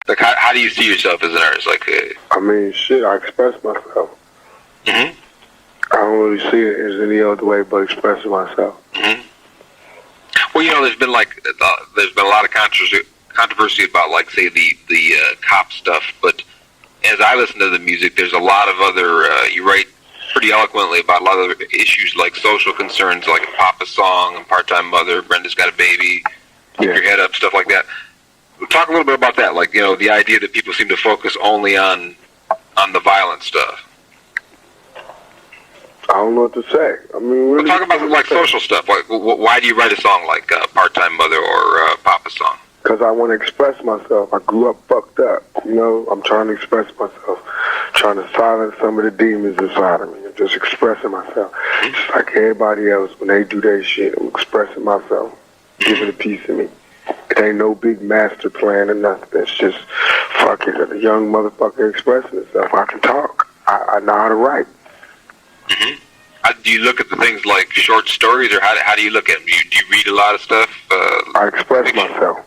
Like, how do you see yourself as an artist? Like, I mean, shit, I express myself. Mm-hmm. I don't really see it as any other way but expressing myself. Mm-hmm. Well, you know, there's been a lot of controversy about, like, say, the cop stuff. But as I listen to the music, there's a lot of other. You write pretty eloquently about a lot of other issues, like social concerns, like Papa's Song and Part-Time Mother, Brenda's Got a Baby, Keep Your Head Up, stuff like that. Talk a little bit about that, like, you know, the idea that people seem to focus only on the violent stuff. I don't know what to say. I mean, really, well, talk about like social stuff. Like, why do you write a song like "Part-Time Mother" or "Papa's Song"? Because I want to express myself. I grew up fucked up. You know, I'm trying to express myself, trying to silence some of the demons inside of me, and just expressing myself. Mm-hmm. Just like everybody else, when they do their shit, I'm expressing myself, giving a piece of me. It ain't no big master plan or nothing. It's just fuck it. A young motherfucker expressing himself. I can talk. I know how to write. Mm-hmm. Do you look at the things like short stories, or how do you look at them? Do you read a lot of stuff? I express myself.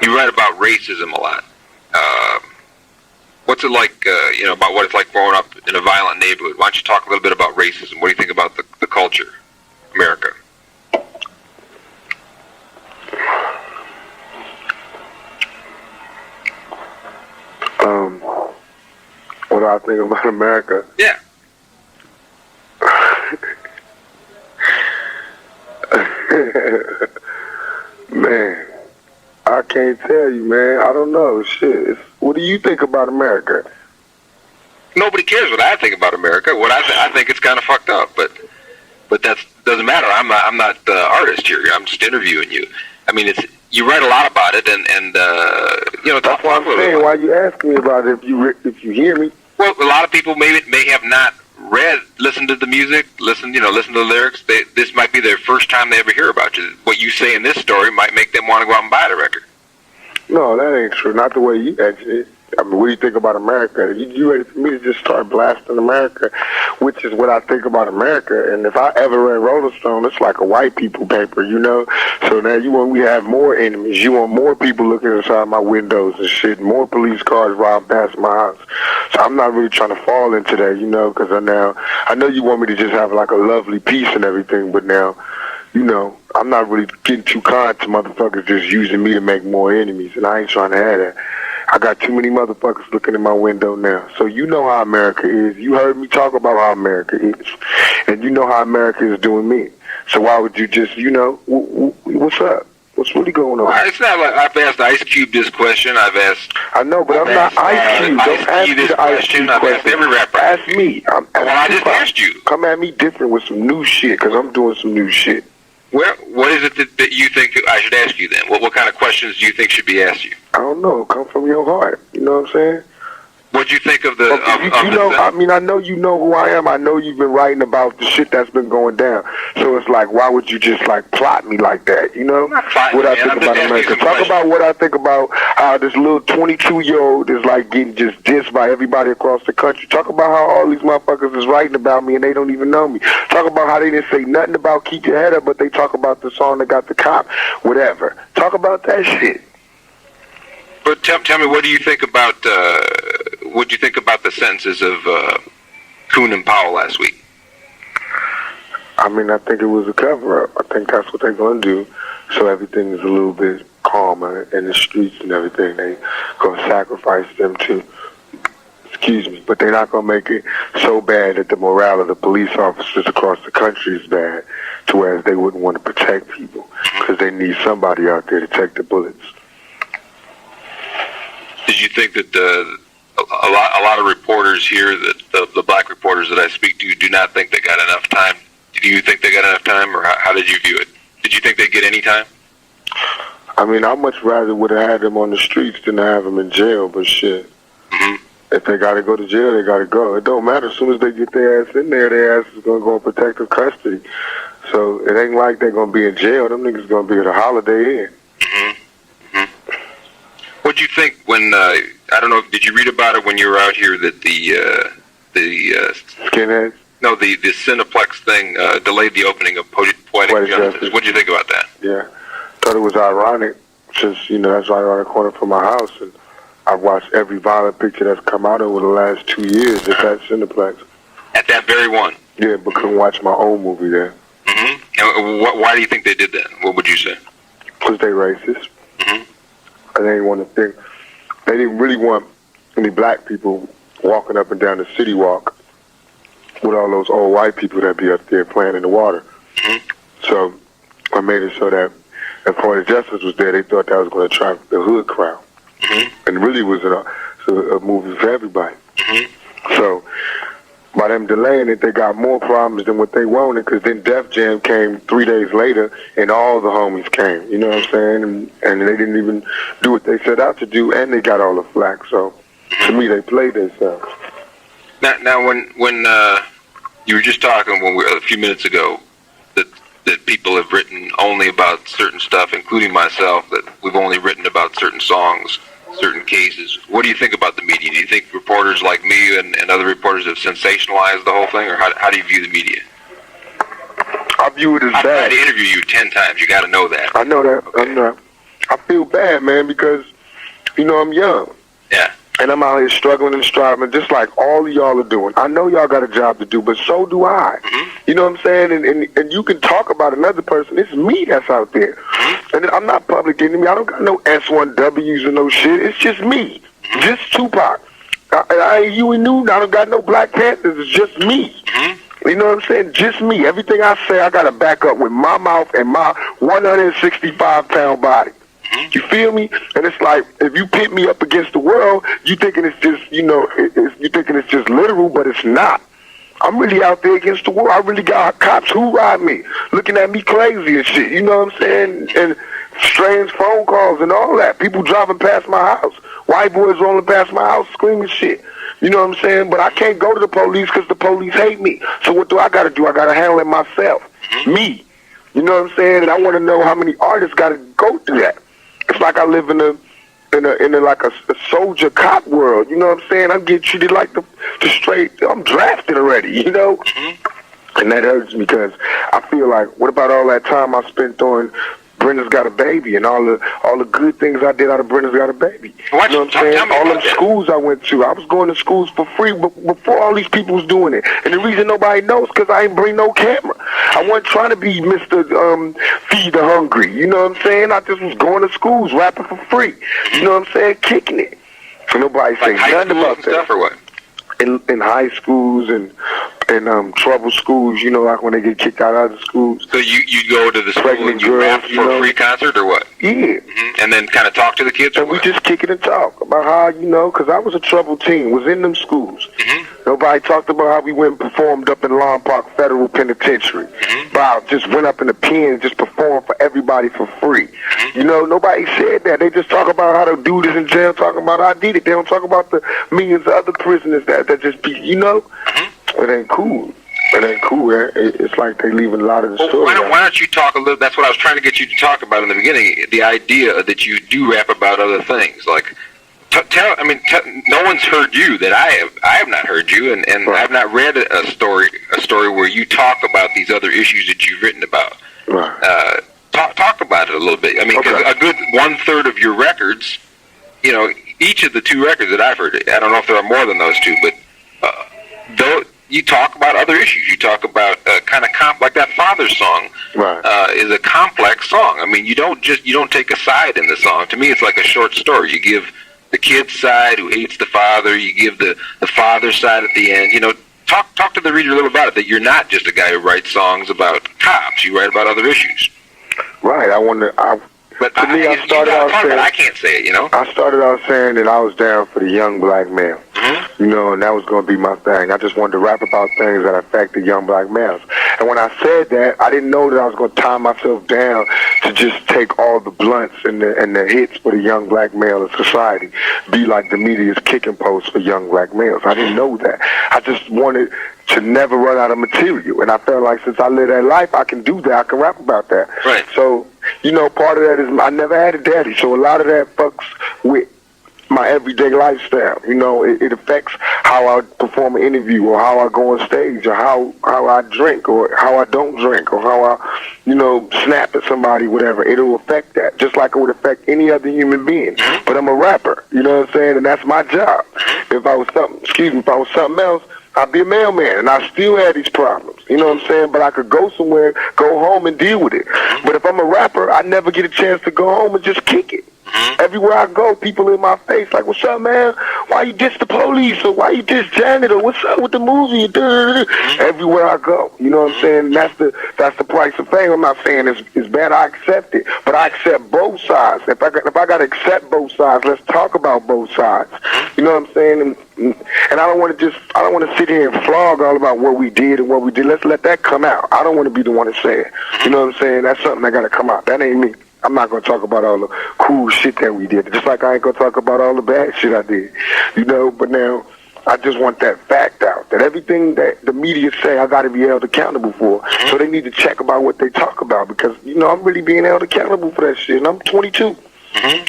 You write about racism a lot. What's it like, you know, about what it's like growing up in a violent neighborhood? Why don't you talk a little bit about racism? What do you think about the culture, America? What do I think about America? Yeah. Man, I can't tell you, man. I don't know. Shit. What do you think about America? Nobody cares what I think about America. What I think it's kind of fucked up, but that doesn't matter. I'm not the artist here. I'm just interviewing you. I mean, you write a lot about it, and you know. That's what I'm saying. Why you asking me about it if you hear me? Well, a lot of people may have not listened to the music, listen to the lyrics. This might be their first time they ever hear about you. What you say in this story might make them want to go out and buy the record. No, that ain't true. Not the way you answer it. I mean, what do you think about America? You ready for me to just start blasting America, which is what I think about America. And if I ever read Rolling Stone, it's like a white people paper, you know? So now we have more enemies. You want more people looking inside my windows and shit, more police cars riding past my house. So I'm not really trying to fall into that, you know, because I know you want me to just have like a lovely peace and everything, but now, you know, I'm not really getting too kind to motherfuckers just using me to make more enemies, and I ain't trying to have that. I got too many motherfuckers looking in my window now. So you know how America is. You heard me talk about how America is. And you know how America is doing me. So why would you just, you know, what's up? What's really going on? It's not like I've asked Ice Cube this question. I've asked... I know, but I'm not Ice Cube. Don't ask me the Ice Cube question. I've asked every rapper. Ask me. Well, I just asked you. Come at me different with some new shit, because I'm doing some new shit. Well, what is it that you think I should ask you then? What kind of questions do you think should be asked you? I don't know. Come from your heart. You know what I'm saying? What do you think of the? You know, I mean, I know you know who I am. I know you've been writing about the shit that's been going down. So it's like, why would you just like plot me like that? You know what I think about America. Talk about what I think about how this little 22-year-old is like getting just dissed by everybody across the country. Talk about how all these motherfuckers is writing about me and they don't even know me. Talk about how they didn't say nothing about Keep Your Head Up, but they talk about the song that got the cop. Whatever. Talk about that shit. But tell me, what do you think about the sentences of Kuhn and Powell last week? I mean, I think it was a cover-up. I think that's what they're going to do, so everything is a little bit calmer in the streets and everything. They're going to sacrifice them to, but they're not going to make it so bad that the morale of the police officers across the country is bad, to where they wouldn't want to protect people, because they need somebody out there to take the bullets. Did you think that a lot of reporters here, that the black reporters that I speak to, do not think they got enough time? Do you think they got enough time, or how did you view it? Did you think they'd get any time? I mean, I much rather would have had them on the streets than to have them in jail, but shit. Mm-hmm. If they got to go to jail, they got to go. It don't matter. As soon as they get their ass in there, their ass is going to go in protective custody. So it ain't like they're going to be in jail. Them niggas going to be at a Holiday Inn. think when I don't know, did you read about it when you were out here that the Skinheads? No, the Cineplex thing delayed the opening of Poetic Justice. What did you think about that? Yeah, thought it was ironic, since that's right around the corner from my house, and I've watched every violent picture that's come out over the last 2 years at that Cineplex. At that very one? Yeah, but couldn't watch my own movie there. Mm-hmm. And why do you think they did that? What would you say? Because they racist. Mm-hmm. And they didn't want to think. They didn't really want any black people walking up and down the city walk with all those old white people that be up there playing in the water. Mm-hmm. So I made it so that if Poetic Justice was there, they thought that was going to attract the hood crowd. Mm-hmm. And really was a movie for everybody. Mm-hmm. So by them delaying it, they got more problems than what they wanted, because then Def Jam came 3 days later, and all the homies came, you know what I'm saying? And they didn't even do what they set out to do, and they got all the flack. So to me, they played themselves. Now when you were just talking a few minutes ago that people have written only about certain stuff, including myself, that we've only written about certain songs, certain cases. What do you think about the media? Do you think reporters like me and other reporters have sensationalized the whole thing, or how do you view the media? I view it as I've bad. tried to interview you 10 times. You got to know that. I know that. Okay. I know. I feel bad, man, because, I'm young. Yeah. And I'm out here struggling and striving, just like all of y'all are doing. I know y'all got a job to do, but so do I. Mm-hmm. You know what I'm saying? And you can talk about another person. It's me that's out there. Mm-hmm. And I'm not public enemy. I don't got no S1Ws or no shit. It's just me. Mm-hmm. Just Tupac. I ain't you and new. I don't got no Black Panthers. It's just me. Mm-hmm. You know what I'm saying? Just me. Everything I say, I got to back up with my mouth and my 165-pound body. You feel me? And it's like, if you pit me up against the world, you thinking it's just, you thinking it's just literal, but it's not. I'm really out there against the world. I really got cops who ride me, looking at me crazy and shit. You know what I'm saying? And strange phone calls and all that. People driving past my house. White boys rolling past my house screaming shit. You know what I'm saying? But I can't go to the police because the police hate me. So what do? I got to handle it myself. Me. You know what I'm saying? And I want to know how many artists got to go through that. It's like I live in a like a soldier cop world. You know what I'm saying? I'm getting treated like the straight. I'm drafted already. You know, and that hurts me because I feel like, what about all that time I spent on Brenda's Got a Baby and all the good things I did out of Brenda's Got a Baby? You know what I'm saying? All them schools I went to, I was going to schools for free before all these people was doing it. And the reason nobody knows because I ain't bring no camera. I wasn't trying to be Mr. Feed the Hungry. You know what I'm saying? I just was going to schools, rapping for free. You know what I'm saying? Kicking it. So nobody say nothing about that. Stuff or what? In high schools and trouble schools, like when they get kicked out of other schools. So you go to the school and you rap for a free concert or what? Yeah. Mm-hmm. And then kind of talk to the kids? And we just kick it and talk about how, because I was a troubled teen, was in them schools. Mm-hmm. Nobody talked about how we went and performed up in Long Park Federal Penitentiary. Mm-hmm. About just went up in the pen and just performed for everybody for free. Mm-hmm. Nobody said that. They just talk about how the dude is in jail, talking about how I did it. They don't talk about the millions of other prisoners that just be, Mm-hmm. It ain't cool. It ain't cool. It's like they leaving a lot of the story. Why don't you talk a little? That's what I was trying to get you to talk about in the beginning. The idea that you do rap about other things, like no one's heard you that I have not heard you, and right. I've not read a story where you talk about these other issues that you've written about. Right. Talk about it a little bit. I mean, because a good 1/3 of your records, each of the 2 records that I've heard, I don't know if there are more than those 2, but you talk about other issues. You talk about kind of like that Father song. Right. Is a complex song. I mean, you don't take a side in the song. To me, it's like a short story. You give the kid's side who hates the father. You give the father's side at the end. Talk to the reader a little about it. That you're not just a guy who writes songs about cops. You write about other issues. Right. But to me, I started out saying, I can't say it, I started out saying that I was down for the young black male. Mm-hmm. And that was going to be my thing. I just wanted to rap about things that affected young black males. And when I said that, I didn't know that I was going to tie myself down to just take all the blunts and the hits for the young black male in society, be like the media's kicking post for young black males. I didn't know that. I just wanted to never run out of material. And I felt like since I live that life, I can do that. I can rap about that. Right. So, part of that is I never had a daddy, so a lot of that fucks with my everyday lifestyle. You know, it affects how I perform an interview, or how I go on stage, or how I drink, or how I don't drink, or how I, you know, snap at somebody, whatever. It'll affect that, just like it would affect any other human being. But I'm a rapper, you know what I'm saying, and that's my job. If I was something else, I'd be a mailman, and I still have these problems. You know what I'm saying? But I could go somewhere, go home, and deal with it. But if I'm a rapper, I never get a chance to go home and just kick it. Everywhere I go, people in my face like, "What's up, man? Why you diss the police? Or why you diss Janet? Or what's up with the movie?" Everywhere I go, you know what I'm saying? That's the price of fame. I'm not saying it's bad. I accept it, but I accept both sides. If I got to accept both sides, let's talk about both sides. You know what I'm saying? And I don't want to sit here and flog all about what we did and what we did. Let's let that come out. I don't want to be the one to say it. You know what I'm saying? That's something that got to come out. That ain't me. I'm not going to talk about all the cool shit that we did, just like I ain't going to talk about all the bad shit I did, you know. But now I just want that fact out, that everything that the media say I got to be held accountable for. So they need to check about what they talk about, because, you know, I'm really being held accountable for that shit, and I'm 22.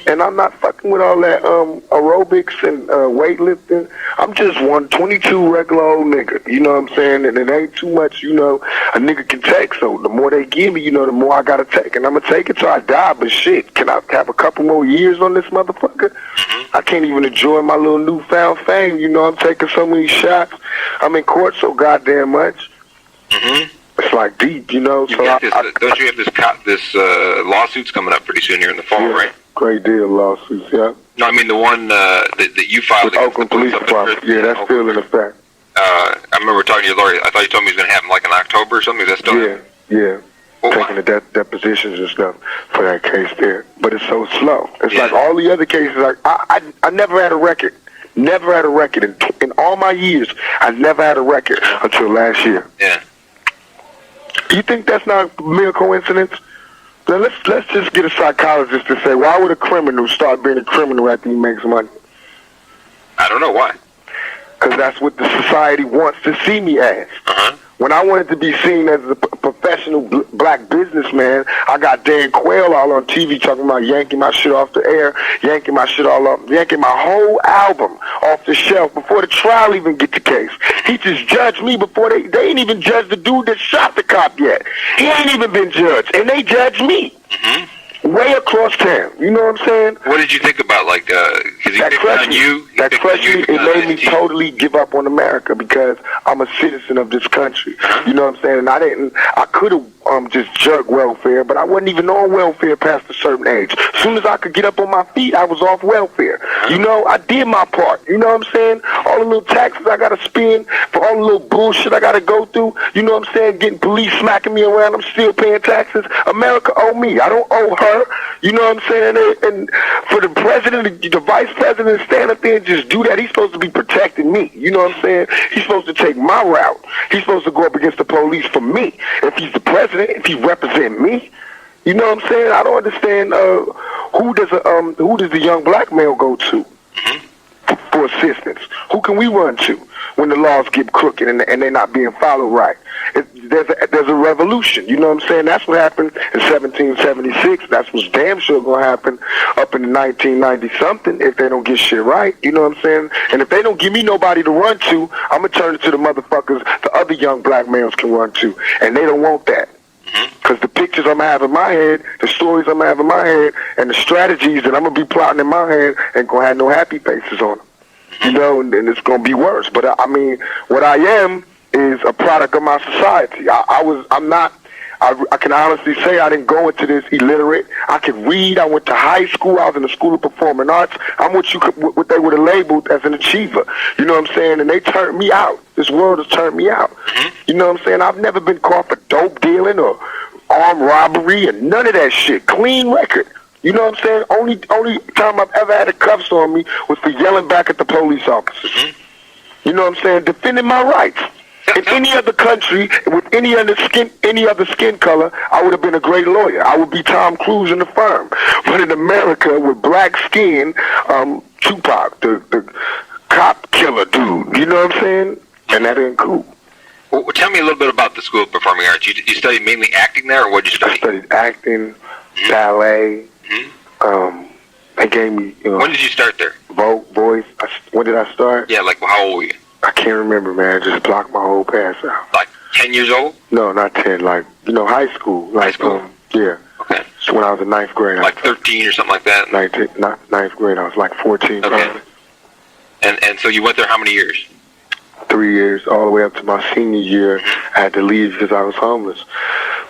And I'm not fucking with all that aerobics and weightlifting. I'm just 122 regular old nigga, you know what I'm saying? And it ain't too much, you know, a nigga can take. So the more they give me, you know, the more I gotta take. And I'm gonna take it till I die, but shit, can I have a couple more years on this motherfucker? I can't even enjoy my little newfound fame, you know. I'm taking so many shots. I'm in court so goddamn much. It's like deep, you know. Don't you have this lawsuits coming up pretty soon here in the fall, right? Great deal of lawsuits, yeah. No, I mean the one that you filed with Oakland Police Department. Yeah, that's still in effect. I remember talking to your lawyer. I thought you told me it was going to happen like in October or something. Is that still? Yeah. Taking the depositions and stuff for that case there. But it's so slow. It's like all the other cases. Like I never had a record. Never had a record in all my years. I never had a record until last year. Yeah. You think that's not a mere coincidence? Now let's just get a psychologist to say, why would a criminal start being a criminal after he makes money? I don't know why. Because that's what the society wants to see me as. When I wanted to be seen as a professional black businessman, I got Dan Quayle all on TV talking about yanking my shit off the air, yanking my shit all up, yanking my whole album off the shelf before the trial even get the case. He just judged me before they ain't even judged the dude that shot the cop yet. He ain't even been judged, and they judged me. Way across town, you know what I'm saying? What did you think about, like, because he picked on you? That crushed me. It made me totally give up on America, because I'm a citizen of this country. You know what I'm saying? And I could have just jerked welfare, but I wasn't even on welfare past a certain age. As soon as I could get up on my feet, I was off welfare. You know, I did my part. You know what I'm saying? All the little taxes I got to spend, for all the little bullshit I got to go through. You know what I'm saying? Getting police smacking me around, I'm still paying taxes. America owe me. I don't owe her. You know what I'm saying? And for the president, the vice president, to stand up there and just do that, he's supposed to be protecting me. You know what I'm saying? He's supposed to take my route. He's supposed to go up against the police for me. If he's the president, if he represent me, you know what I'm saying? I don't understand who does the young black male go to for assistance? Who can we run to when the laws get crooked and they're not being followed right? There's a revolution, you know what I'm saying? That's what happened in 1776. That's what's damn sure gonna happen up in the 1990-something if they don't get shit right, you know what I'm saying? And if they don't give me nobody to run to, I'm gonna turn it to the motherfuckers the other young black males can run to, and they don't want that. Because the pictures I'm going to have in my head, the stories I'm going to have in my head, and the strategies that I'm going to be plotting in my head ain't going to have no happy faces on them. You know, and it's going to be worse. But, I mean, what I am is a product of my society. I can honestly say I didn't go into this illiterate. I could read. I went to high school. I was in the School of Performing Arts. I'm what they would have labeled as an achiever. You know what I'm saying? And they turned me out. This world has turned me out. You know what I'm saying? I've never been caught for dope dealing or armed robbery and none of that shit. Clean record. You know what I'm saying? Only time I've ever had the cuffs on me was for yelling back at the police officers. You know what I'm saying? Defending my rights. In any other country, with any other skin color, I would have been a great lawyer. I would be Tom Cruise in the firm. But in America, with black skin, Tupac, the cop killer dude. You know what I'm saying? And that ain't cool. Well, tell me a little bit about the School of Performing Arts. You studied mainly acting there, or what did you study? I studied acting, ballet, They gave me, When did you start there? voice. When did I start? Yeah, like how old were you? I can't remember, man. I just blocked my whole past out. Like 10 years old? No, not 10. Like, high school. Like, High school? Yeah. Okay. So when I was in ninth grade. Like 13 or something like that? Ninth grade. I was like 14. Okay. Probably. And so you went there how many years? 3 years, all the way up to my senior year. I had to leave because I was homeless.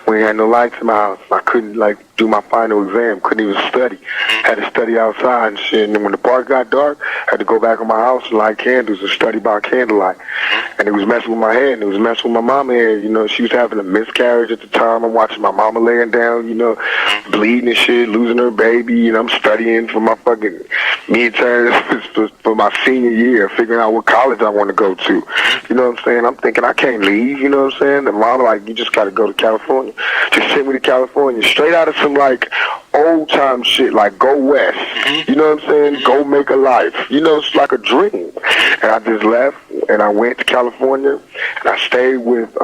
We had no lights in my house. I couldn't, do my final exam. Couldn't even study. Had to study outside and shit. And then when the park got dark, I had to go back in my house and light candles and study by candlelight. And it was messing with my head, and it was messing with my mama head. She was having a miscarriage at the time. I'm watching my mama laying down, bleeding and shit, losing her baby. And I'm studying for my fucking midterms for my senior year, figuring out what college I want to go to. You know what I'm saying? I'm thinking I can't leave, you know what I'm saying? And mama you just got to go to California. Just sent me to California, straight out of some old time shit, like go west. You know what I'm saying? Go make a life. It's like a dream. And I just left and I went to California and I stayed with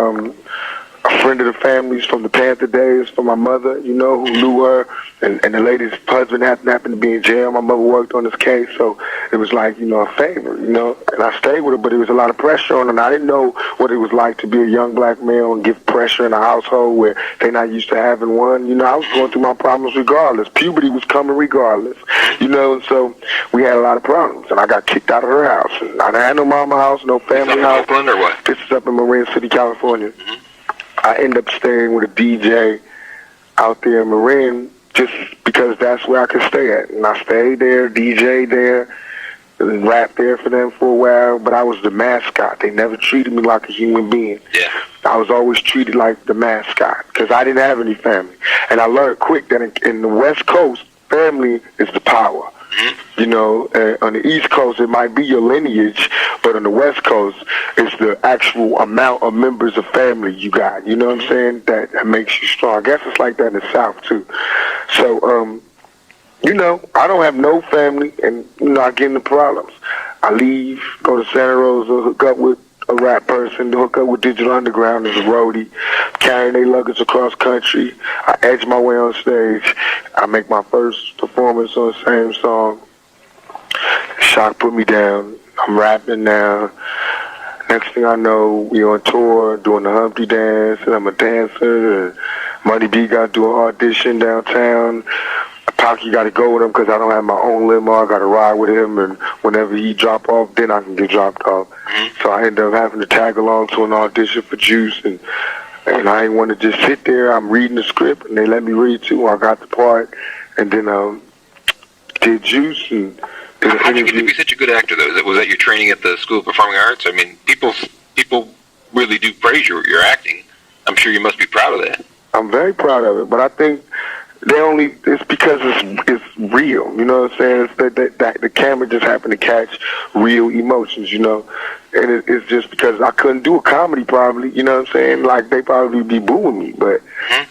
a friend of the family's from the Panther days, from my mother, who knew her, and the lady's husband happened to be in jail. My mother worked on this case, so it was like, a favor, and I stayed with her, but it was a lot of pressure on her, and I didn't know what it was like to be a young black male and give pressure in a household where they're not used to having one. I was going through my problems regardless. Puberty was coming regardless, and so we had a lot of problems, and I got kicked out of her house. And I didn't have no mama house, no family house. Oakland or what? This is up in Marin City, California. I ended up staying with a DJ out there in Marin just because that's where I could stay at. And I stayed there, DJ there, and rapped there for them for a while, but I was the mascot. They never treated me like a human being. Yeah. I was always treated like the mascot because I didn't have any family. And I learned quick that in the West Coast, family is the power. On the East Coast, it might be your lineage, but on the West Coast, it's the actual amount of members of family you got. You know what I'm saying? That makes you strong. I guess it's like that in the South, too. So, I don't have no family, and, I get into problems. I leave, go to Santa Rosa, hook up with a rap person, hook up with Digital Underground as a roadie, carrying their luggage across country. I edge my way on stage. I make my first performance on the same song. Shock put me down. I'm rapping now. Next thing I know, we on tour doing the Humpty Dance, and I'm a dancer. And Money B got to do an audition downtown. Pocky got to go with him because I don't have my own limo. I got to ride with him, and whenever he drop off, then I can get dropped off. So I ended up having to tag along to an audition for Juice, and I didn't want to just sit there. I'm reading the script, and they let me read too. I got the part, and then did Juice and did an How did you interview. get to be such a good actor, though? Was that your training at the School of Performing Arts? I mean, people really do praise your acting. I'm sure you must be proud of that. I'm very proud of it, but I think it's because it's real, you know what I'm saying? It's that the camera just happened to catch real emotions, and it's just because I couldn't do a comedy probably, you know what I'm saying? Like they probably be booing me, but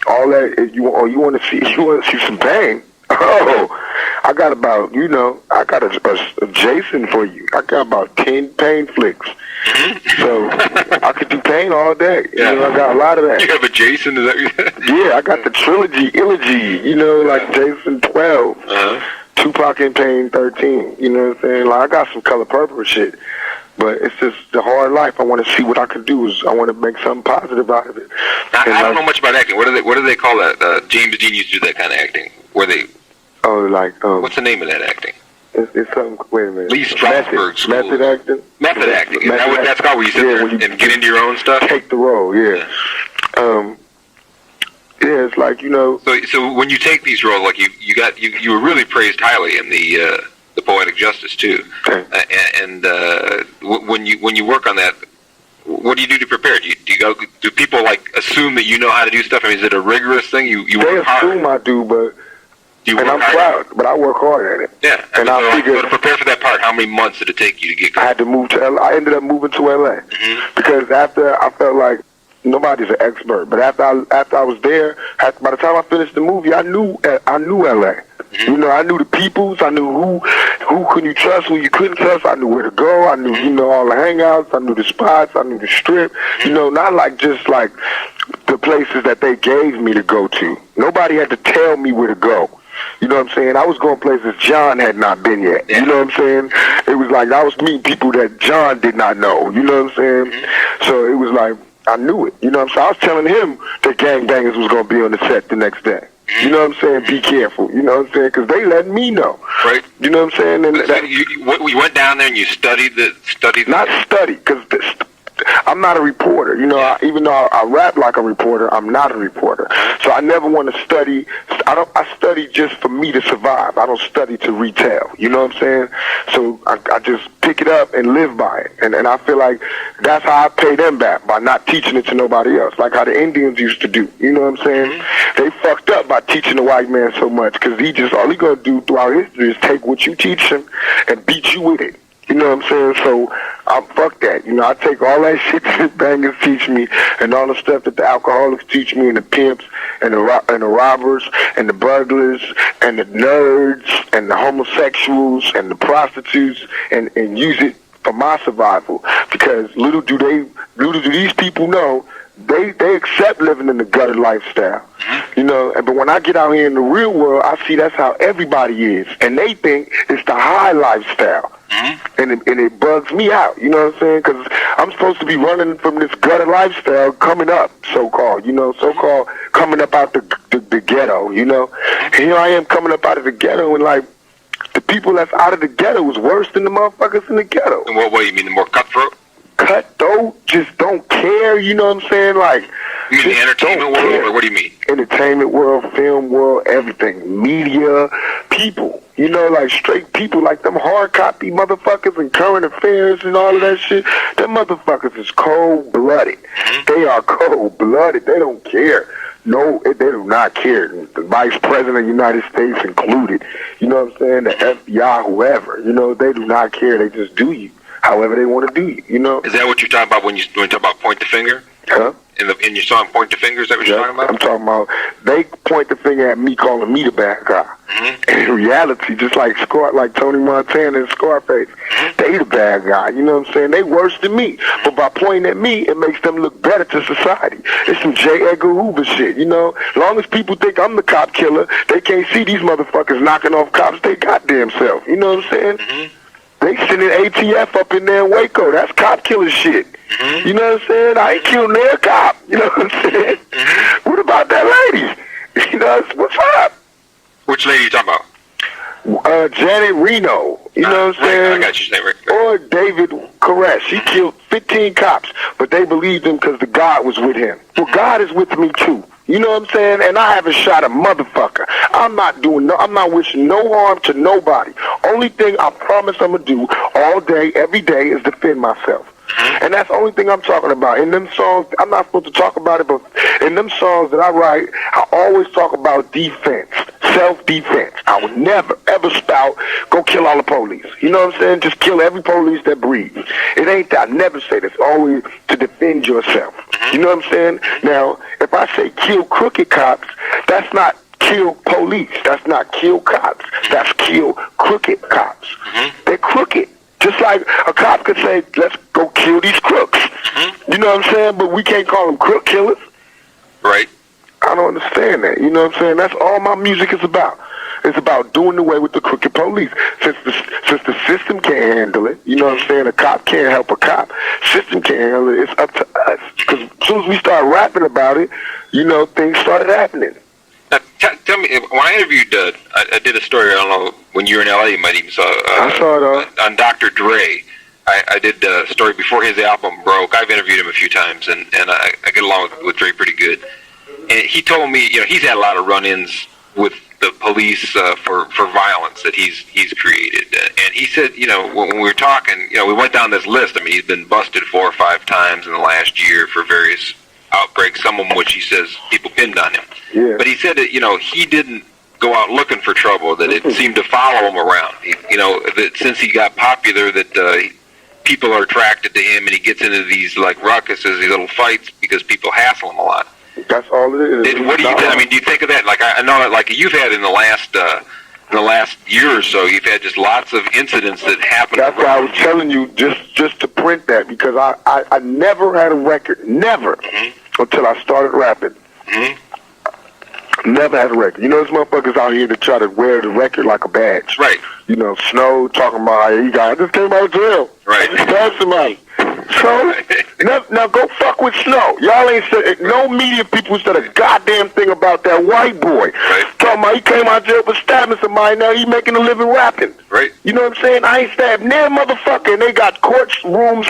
all that if you want to see some pain. Oh, I got about I got a Jason for you. I got about 10 pain flicks. So I could do pain all day. Yeah. I got a lot of that. You have a Jason? Is that what you said? Yeah, I got the trilogy, like Jason 12, Tupac and Pain 13. You know what I'm saying? Like I got some Color Purple shit, but it's just the hard life. I want to see what I can do. I want to make something positive out of it. I don't know much about acting. What do they call that? James Dean used to do that kind of acting. Where they? Oh, what's the name of that acting? It's something. Wait a minute. Lee Strasberg School. Method acting. Method acting. Is that what that's called? Where you sit there and get into your own stuff? Take the role. Yeah. Yeah, it's like So when you take these roles, like you were really praised highly in the Poetic Justice too. Okay. And when you work on that, what do you do to prepare? Do people assume that you know how to do stuff? I mean, is it a rigorous thing? You they work hard. assume I do, but. And I'm proud, but I work hard at it. Yeah, and I figured to prepare for that part, how many months did it take you to get going? I had to move to LA. I ended up moving to LA because after I felt like nobody's an expert, but after I was there, by the time I finished the movie, I knew LA. I knew the peoples. I knew who could you trust, who you couldn't trust. I knew where to go. I knew all the hangouts. I knew the spots. I knew the strip. Not just the places that they gave me to go to. Nobody had to tell me where to go. You know what I'm saying? I was going places John had not been yet. Yeah. You know what I'm saying? It was like I was meeting people that John did not know. You know what I'm saying? Mm-hmm. So it was like I knew it. You know what I'm saying? I was telling him that gangbangers was going to be on the set the next day. You know what I'm saying? Be careful. You know what I'm saying? Because they let me know. Right. You know what I'm saying? And So you went down there and you studied the not study, because I'm not a reporter. You know, even though I rap like a reporter, I'm not a reporter. So I never want to study. I study just for me to survive. I don't study to retell. You know what I'm saying? So I just pick it up and live by it. And I feel like that's how I pay them back, by not teaching it to nobody else, like how the Indians used to do. You know what I'm saying? Mm-hmm. They fucked up by teaching the white man so much, because all he gonna do throughout history is take what you teach him and beat you with it. You know what I'm saying? So, fuck that. You know, I take all that shit that the bangers teach me, and all the stuff that the alcoholics teach me, and the pimps, and the robbers, and the burglars, and the nerds, and the homosexuals, and the prostitutes, and use it for my survival. Because little do these people know, they accept living in the gutter lifestyle. You know, but when I get out here in the real world, I see that's how everybody is, and they think it's the high lifestyle. And it bugs me out, you know what I'm saying? Because I'm supposed to be running from this gutter lifestyle coming up, so-called, so-called coming up out the ghetto, you know? And here I am coming up out of the ghetto, and, like, the people that's out of the ghetto is worse than the motherfuckers in the ghetto. And what do you mean, the more cutthroat? Cutthroat, just don't care, you know what I'm saying? Like, you mean the entertainment world, or what do you mean? Entertainment world, film world, everything. Media, people. You know, like straight people, like them hard copy motherfuckers and current affairs and all of that shit. Them motherfuckers is cold-blooded. They are cold-blooded. They don't care. No, they do not care. The Vice President of the United States included. You know what I'm saying? The FBI, whoever. You know, they do not care. They just do you however they want to do you, you know? Is that what you're talking about when you talk about point the finger? Huh? In your song Point the Finger, is that what you're talking about? I'm talking about, they point the finger at me calling me the bad guy. And in reality, just like Tony Montana and Scarface, they the bad guy, you know what I'm saying? They worse than me. But by pointing at me, it makes them look better to society. It's some J. Edgar Hoover shit, you know? As long as people think I'm the cop killer, they can't see these motherfuckers knocking off cops they goddamn self, you know what I'm saying? They sending ATF up in there in Waco. That's cop killer shit. You know what I'm saying? I ain't killed their cop. You know what I'm saying? What about that lady? You know, what's up? Which lady you talking about? Janet Reno. You know what I'm saying? I got you saying right. Or David Koresh. He killed 15 cops, but they believed him because the God was with him. Well, God is with me too. You know what I'm saying? And I haven't shot a motherfucker. I'm not wishing no harm to nobody. Only thing I promise I'm gonna do all day, every day, is defend myself. And that's the only thing I'm talking about. In them songs, I'm not supposed to talk about it, but in them songs that I write, I always talk about defense, self-defense. I would never, ever spout, go kill all the police. You know what I'm saying? Just kill every police that breathes. It ain't that. I never say this. Always to defend yourself. You know what I'm saying? Now, if I say kill crooked cops, that's not kill police. That's not kill cops. That's kill crooked cops. They're crooked. Just like a cop could say, let's go kill these crooks. You know what I'm saying? But we can't call them crook killers. Right. I don't understand that. You know what I'm saying? That's all my music is about. It's about doing away with the crooked police. Since the system can't handle it, you know what I'm saying? A cop can't help a cop. System can't handle it. It's up to us. Because as soon as we start rapping about it, you know, things started happening. Now, tell me, when I interviewed, I did a story, I don't know, when you were in L.A., you might even saw I saw it on Dr. Dre. I did a story before his album broke. I've interviewed him a few times, and I get along with Dre pretty good. And he told me, you know, he's had a lot of run-ins with the police for violence that he's created. And he said, you know, when we were talking, you know, we went down this list. I mean, he's been busted 4 or 5 times in the last year for various outbreaks, some of them which he says people pinned on him. Yeah. But he said that, you know, he didn't go out looking for trouble, that it seemed to follow him around. You know, that since he got popular, that people are attracted to him, and he gets into these, like, ruckuses, these little fights, because people hassle him a lot. That's all it is. What do you think? I mean, do you think of that? Like, I know that, like, you've had in the last year or so, you've had just lots of incidents that happened. That's why I was telling you, just to print that, because I never had a record, never, until I started rapping. Never had a record. You know, there's motherfuckers out here that try to wear the record like a badge. Right. You know, Snow talking about how I just came out of jail. Right. I just passed somebody. So, now go fuck with Snow. Y'all ain't said, no media people said a goddamn thing about that white boy. Right. Talking about he came out of jail for stabbing somebody, now he making a living rapping. Right. You know what I'm saying? I ain't stabbed near motherfucker, and they got courtrooms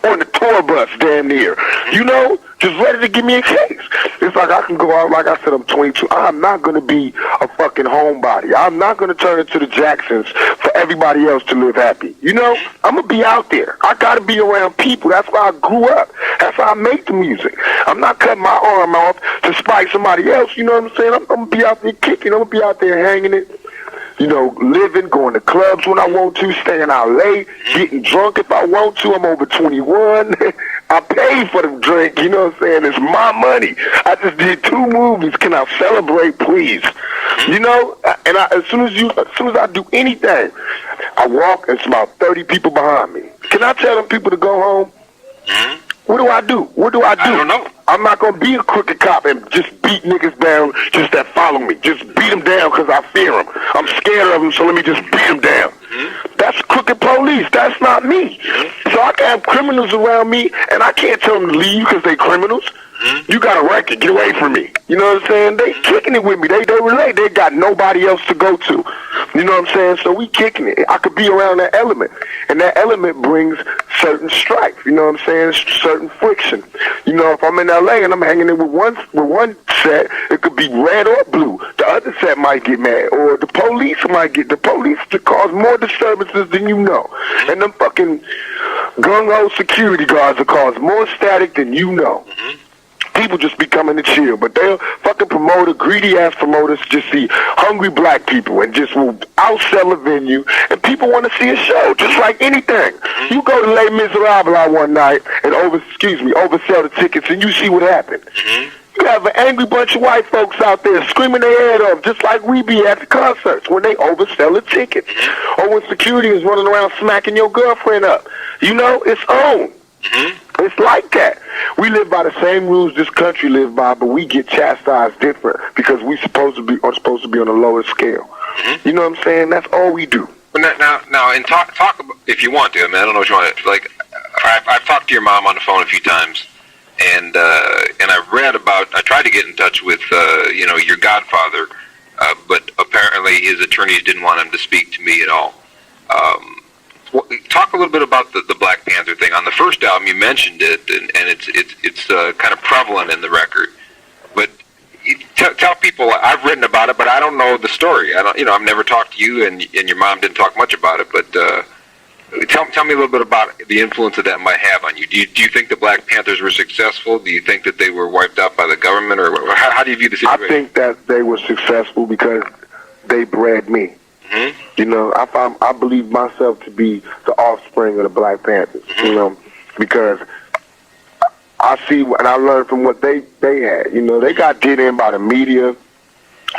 on the tour bus damn near. You know? Just ready to give me a case. It's like I can go out, like I said, I'm 22. I'm not going to be a fucking homebody. I'm not going to turn into the Jacksons for everybody else to live happy. You know? I'm going to be out there. I got to be around people. That's why I grew up. That's why I make the music. I'm not cutting my arm off to spite somebody else. You know what I'm saying? I'm going to be out there kicking. I'm going to be out there hanging it. You know, living, going to clubs when I want to, staying out late, getting drunk if I want to. I'm over 21. I paid for the drink, you know what I'm saying? It's my money. I just did 2 movies. Can I celebrate, please? You know, and as soon as I do anything, I walk, and it's about 30 people behind me. Can I tell them people to go home? What do I do? What do I do? I don't know. I'm not going to be a crooked cop and just beat niggas down just that follow me. Just beat them down because I fear them. I'm scared of them, so let me just beat them down. That's crooked police. That's not me. So I can have criminals around me, and I can't tell them to leave because they criminals. You got a record. Get away from me. You know what I'm saying? They kicking it with me. They relate. They got nobody else to go to. You know what I'm saying? So we kicking it. I could be around that element. And that element brings certain strife. You know what I'm saying? Certain friction. You know, if I'm in LA and I'm hanging in with one set, it could be red or blue. The other set might get mad. Or the police might get... The police to cause more disturbances than you know. And them fucking gung-ho security guards will cause more static than you know. People just be coming to chill, but they'll fucking greedy-ass promoters just see hungry black people and just will outsell a venue, and people want to see a show, just like anything. You go to Les Miserables one night and oversell the tickets, and you see what happened. You have an angry bunch of white folks out there screaming their head off, just like we be at the concerts when they oversell the tickets. Or when security is running around smacking your girlfriend up. You know, it's on. It's like that. We live by the same rules this country lives by, but we get chastised different because we are supposed to be on a lower scale. You know what I'm saying? That's all we do. Now, and talk about, if you want to. I mean, I don't know what you want to. Like, I've talked to your mom on the phone a few times, and I read about. I tried to get in touch with your godfather, but apparently his attorneys didn't want him to speak to me at all. Talk a little bit about the Black Panther thing. On the first album, you mentioned it, and it's kind of prevalent in the record. But tell people, I've written about it, but I don't know the story. I've never talked to you, and your mom didn't talk much about it. But tell me a little bit about the influence that might have on you. Do you think the Black Panthers were successful? Do you think that they were wiped out by the government, or how do you view the situation? I think that they were successful because they bred me. You know, I believe myself to be the offspring of the Black Panthers, you know, because I see and I learned from what they had. You know, they got did in by the media,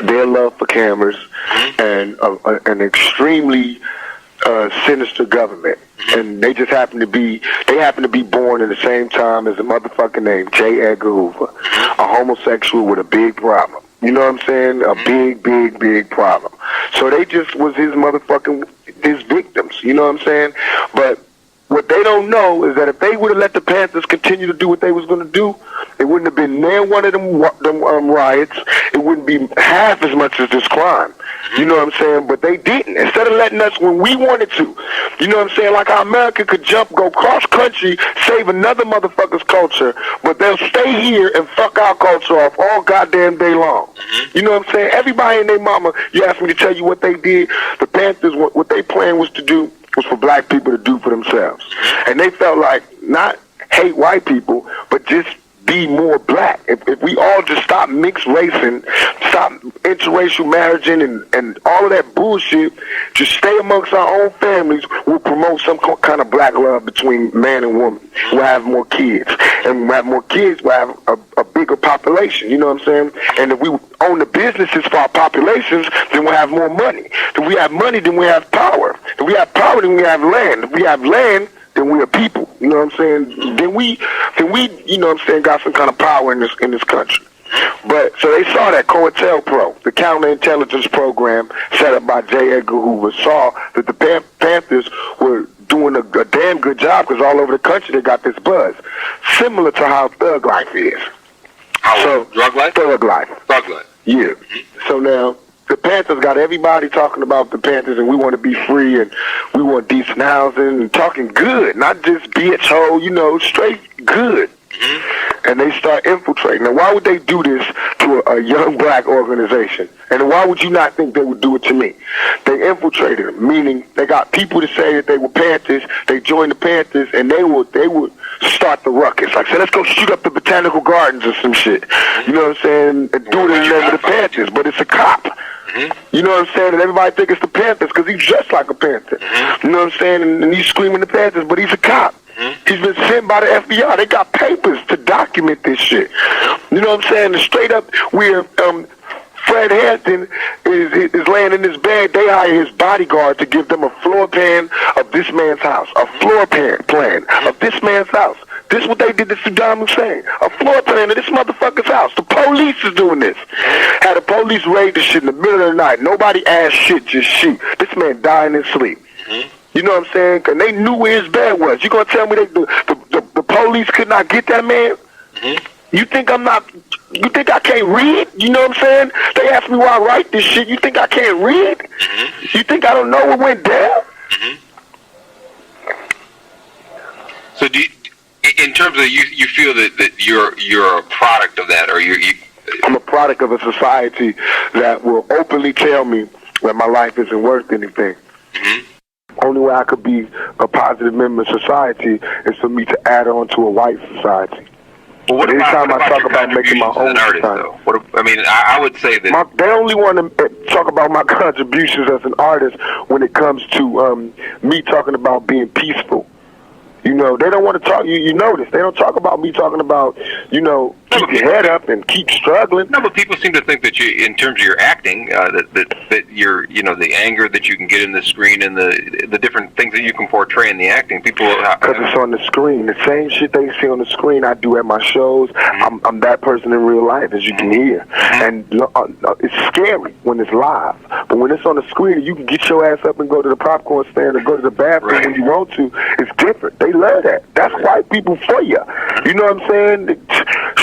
their love for cameras, and an extremely sinister government. And they just happen to be born at the same time as a motherfucker named J. Edgar Hoover, a homosexual with a big problem. You know what I'm saying? A big, big, big problem. So they just was his victims. You know what I'm saying? But what they don't know is that if they would have let the Panthers continue to do what they was going to do, it wouldn't have been near one of them riots. It wouldn't be half as much as this crime. You know what I'm saying? But they didn't. Instead of letting us when we wanted to. You know what I'm saying? Like how America could go cross country, save another motherfucker's culture, but they'll stay here and fuck our culture off all goddamn day long. You know what I'm saying? Everybody and their mama, you asked me to tell you what they did. The Panthers, what they plan was to do was for black people to do for themselves. And they felt like not hate white people, but just be more black. If we all just stop mixed racing, stop interracial marrying and all of that bullshit, just stay amongst our own families, we'll promote some kind of black love between man and woman. We'll have more kids. And when we have more kids, we'll have a bigger population. You know what I'm saying? And if we own the businesses for our populations, then we'll have more money. If we have money, then we have power. If we have power, then we have land. If we have land, then we are people. You know what I'm saying? Then we, you know what I'm saying, got some kind of power in this country. But so they saw that COINTELPRO, the counterintelligence program set up by J. Edgar Hoover, saw that the Panthers were doing a damn good job because all over the country they got this buzz, similar to how Thug Life is. Drug Life? Thug Life. Thug Life. Yeah. So now the Panthers got everybody talking about the Panthers and we want to be free and we want decent housing and talking good, not just bitch hole, straight good. And they start infiltrating. Now, why would they do this to a young black organization? And why would you not think they would do it to me? They infiltrated them, meaning they got people to say that they were Panthers, they joined the Panthers, and they would start the ruckus. Like, say, let's go shoot up the Botanical Gardens or some shit. You know what I'm saying? And do it in the name of the Panthers, but it's a cop. You know what I'm saying? And everybody think it's the Panthers because he's dressed like a Panther. You know what I'm saying? And he's screaming the Panthers, but he's a cop. He's been sent by the FBI. They got papers to document this shit. You know what I'm saying? And straight up, where Fred Hampton is laying in his bed, they hire his bodyguard to give them a floor plan of this man's house. A floor plan of this man's house. This is what they did to Saddam Hussein. A floor plan of this motherfucker's house. The police is doing this. Had the police raid this shit in the middle of the night. Nobody asked shit, just shoot. This man died in his sleep. You know what I'm saying? And they knew where his bed was. You gonna tell me the police could not get that man? You think I can't read? You know what I'm saying? They asked me why I write this shit. You think I can't read? You think I don't know what went down? So do you, in terms of you feel that you're a product of that, or I'm a product of a society that will openly tell me that my life isn't worth anything. Only way I could be a positive member of society is for me to add on to a white society. Well, but anytime I talk about making my own artist, though? I would say that they only want to talk about my contributions as an artist when it comes to me talking about being peaceful. They don't want to talk. You notice they don't talk about me talking about, keep your head up and keep struggling. No, but people seem to think that you, in terms of your acting, that you're, the anger that you can get in the screen and the different things that you can portray in the acting. People, because it's on the screen. The same shit they see on the screen, I do at my shows. I'm that person in real life, as you can hear, and it's scary when it's live. But when it's on the screen, you can get your ass up and go to the popcorn stand or go to the bathroom when you want to. It's different. They love that. That's white people for you. You know what I'm saying? They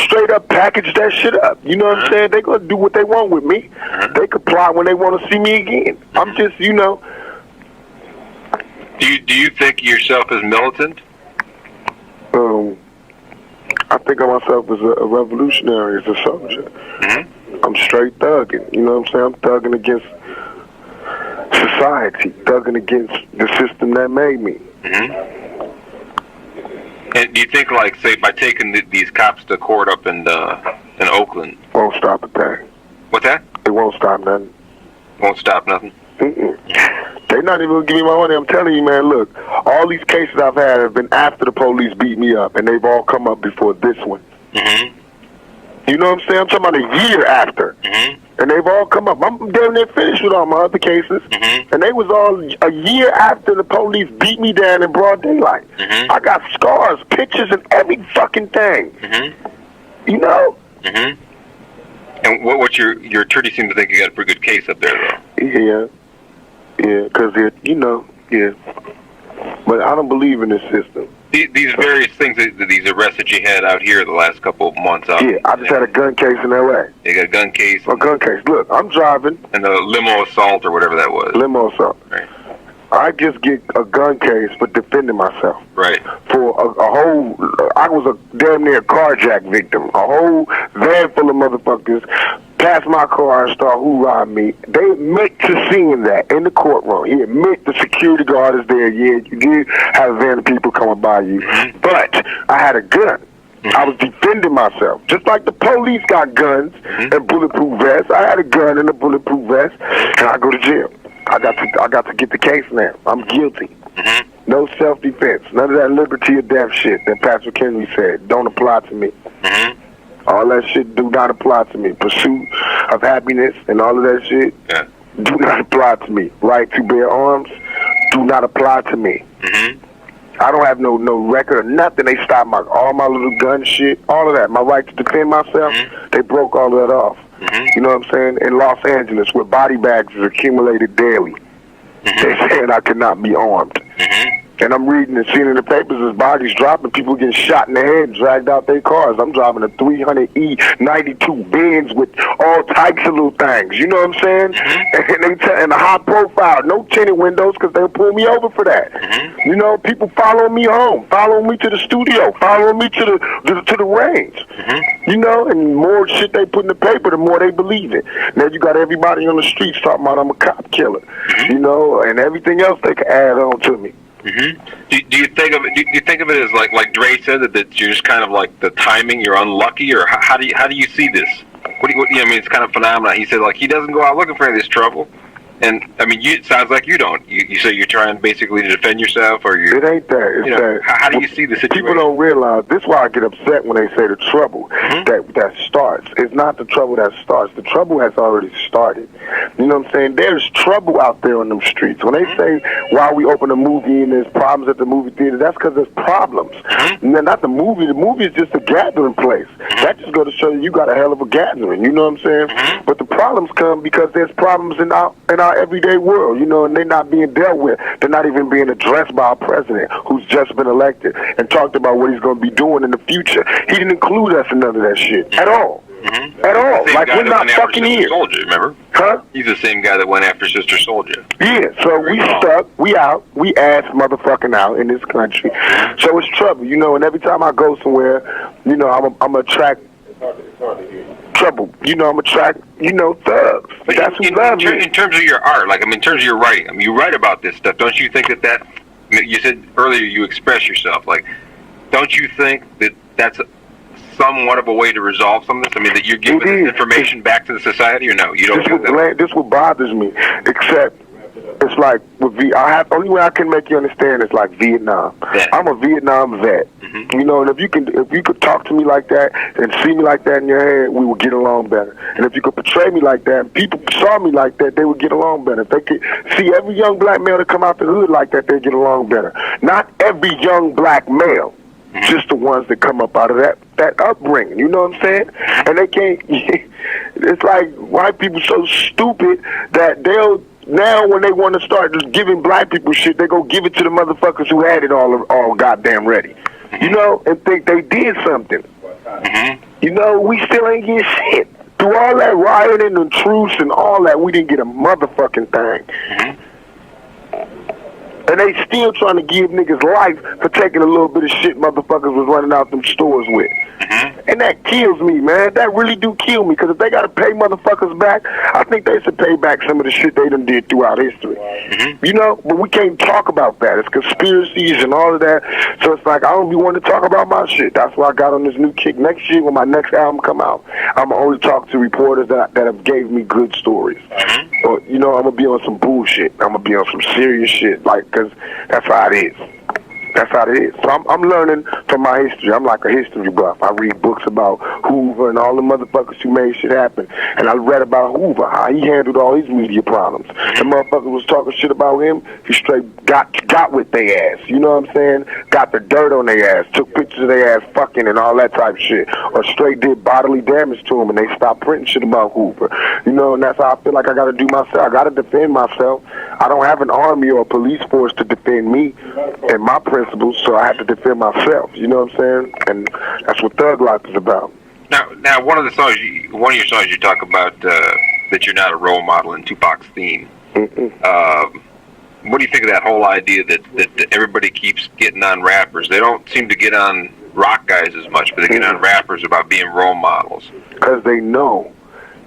straight up package that shit up. You know what I'm saying? They gonna do what they want with me. They comply when they want to see me again. I'm just, Do you think yourself as militant? I think of myself as a revolutionary, as a soldier. I'm straight thugging. You know what I'm saying? I'm thugging against society, thugging against the system that made me. And do you think, like, say, by taking these cops to court up in Oakland, won't stop a thing? What's that? It won't stop nothing. Won't stop nothing. They're not even gonna give me my money. I'm telling you, man. Look, all these cases I've had have been after the police beat me up, and they've all come up before this one. You know what I'm saying? I'm talking about a year after. And they've all come up. I'm damn near finished with all my other cases. And they was all a year after the police beat me down in broad daylight. I got scars, pictures, and every fucking thing. You know? And what's your attorney seem to think you got a pretty good case up there, though? Yeah, because But I don't believe in this system. These various things, these arrests that you had out here the last couple of months. I just had a gun case in L.A. You got a gun case? A gun case. Look, I'm driving. And the limo assault or whatever that was. Limo assault. Right. I just get a gun case for defending myself. Right. For a whole, I was a damn near carjack victim. A whole van full of motherfuckers passed my car and start hoorahing me. They admit to seeing that in the courtroom. He admit the security guard is there. Yeah, you did have a van of people coming by you. But I had a gun. I was defending myself. Just like the police got guns and bulletproof vests, I had a gun and a bulletproof vest, and I go to jail. I got to get the case now. I'm guilty. No self-defense. None of that liberty or death shit that Patrick Henry said don't apply to me. All that shit do not apply to me. Pursuit of happiness and all of that shit do not apply to me. Right to bear arms do not apply to me. I I don't have no record or nothing. They stopped all my little gun shit, all of that. My right to defend myself, they broke all of that off. You know what I'm saying? In Los Angeles, where body bags is accumulated daily, they said I could not be armed. And I'm reading and seeing in the papers as bodies dropping, people getting shot in the head and dragged out their cars. I'm driving a 300E 92 Benz with all types of little things. You know what I'm saying? And they and a high profile, no tinted windows, because they'll pull me over for that. You know, people following me home, following me to the studio, following me to the range. You know, and the more shit they put in the paper, the more they believe it. Now you got everybody on the streets talking about I'm a cop killer. You know, and everything else they can add on to me. Do you think of it? Do you think of it as like Dre said that you're just kind of like the timing? You're unlucky, or how do you see this? What do you I mean, it's kind of phenomenon. He said like he doesn't go out looking for any of this trouble, and I mean, it sounds like you don't. You say you're trying basically to defend yourself, or you. It ain't that. It's that. How do you see the situation? People don't realize. This is why I get upset when they say the trouble that starts. It's not the trouble that starts. The trouble has already started. You know what I'm saying? There's trouble out there on them streets. When they say why we open a movie and there's problems at the movie theater, that's because there's problems. And then not the movie. The movie is just a gathering place. That just goes to show you got a hell of a gathering. You know what I'm saying? But the problems come because there's problems in our everyday world. You know, and they're not being dealt with. They're not even being addressed by our president, who's just been elected and talked about what he's going to be doing in the future. He didn't include us in none of that shit at all. At all. Like, we're not fucking here. Soldier, remember? Huh? He's the same guy that went after Sister Soldier. Yeah, so we stuck, we out, we ass motherfucking out in this country. So it's trouble, you know, and every time I go somewhere, you know, I'm attract trouble. You know, I'm attract, you know, thugs. But that's who loves me. In terms of your art, like, I mean, in terms of your writing, I mean, you write about this stuff. Don't you think that you said earlier you express yourself, like, don't you think that that's somewhat of a way to resolve some of this? I mean, that you're giving this information back to the society, or no? You don't think that? This what bothers me, except it's like with only way I can make you understand is like Vietnam. Yeah. I'm a Vietnam vet. You know, and if you could talk to me like that and see me like that in your head, we would get along better. And if you could portray me like that, and people saw me like that, they would get along better. If they could see every young black male that come out the hood like that, they'd get along better. Not every young black male. Just the ones that come up out of that upbringing, you know what I'm saying? And they can't. It's like white people so stupid that they'll now when they want to start just giving black people shit, they go give it to the motherfuckers who had it all goddamn ready, you know, and think they did something. You know, we still ain't getting shit through all that rioting and truce and all that. We didn't get a motherfucking thing. And they still trying to give niggas life for taking a little bit of shit motherfuckers was running out them stores with. And that kills me, man. That really do kill me, because if they got to pay motherfuckers back, I think they should pay back some of the shit they done did throughout history. You know, but we can't talk about that. It's conspiracies and all of that. So it's like, I don't be wanting to talk about my shit. That's why I got on this new kick. Next year when my next album come out, I'm going to only talk to reporters that have gave me good stories. Or, you know, I'm going to be on some bullshit. I'm going to be on some serious shit, like, because that's how it is. That's how it is. So I'm learning from my history. I'm like a history buff. I read books about Hoover and all the motherfuckers who made shit happen. And I read about Hoover, how he handled all his media problems. The motherfucker was talking shit about him. He straight got with their ass. You know what I'm saying? Got the dirt on their ass. Took pictures of their ass fucking and all that type of shit. Or straight did bodily damage to him, and they stopped printing shit about Hoover. You know, and that's how I feel like I got to do myself. I got to defend myself. I don't have an army or a police force to defend me and my principles, so I have to defend myself. You know what I'm saying? And that's what Thug Life is about. Now, one of your songs, you talk about that you're not a role model in Tupac's theme. What do you think of that whole idea that everybody keeps getting on rappers? They don't seem to get on rock guys as much, but they get on rappers about being role models. Because they know.